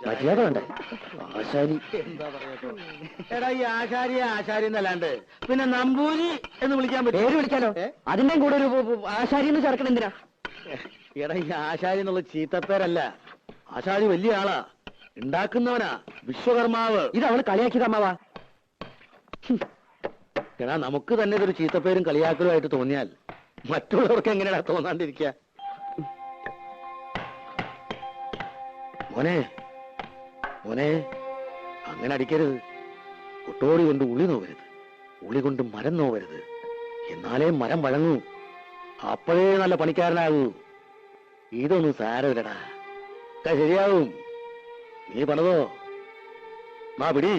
മര്യാദ വേണ്ടേ? ആശാരി എന്താ പറയാ? എടാ ഈ ആശാരി എന്നല്ലാണ്ട് പിന്നെ നമ്പൂരി എന്ന് വിളിക്കാൻ പറ്റും? പേര് വിളിക്കാലോ. അതിന്റെയും കൂടെ ഒരു ആശാരി എന്ന് ചേർക്കണം എന്തിനാ? എടാ ഈ ആശാരി എന്നുള്ള ചീത്തപ്പേരല്ല. ആശാരി വലിയ ആളാ, ഉണ്ടാക്കുന്നവനാ, വിശ്വകർമാവ്. ഇത് അവള് കളിയാക്കിയതമ്മാവാ. എടാ നമുക്ക് തന്നെ ഇതൊരു ചീത്തപ്പേരും കളിയാക്കലുമായിട്ട് തോന്നിയാൽ മറ്റുള്ളവർക്ക് എങ്ങനെയാ തോന്നാണ്ടിരിക്കുക? മോനെ മോനെ, അങ്ങനെ അടിക്കരുത്. കൊട്ടോടി കൊണ്ട് ഉളി നോവരുത്, ഉളി കൊണ്ട് മരം നോവരുത്. എന്നാലേ മരം വഴങ്ങൂ, അപ്പോഴേ നല്ല പണിക്കാരനാകൂ. ഇതൊന്നും സാരമില്ലടാ, ശരിയാവും. നീ പണിതോ, മാ പിടി.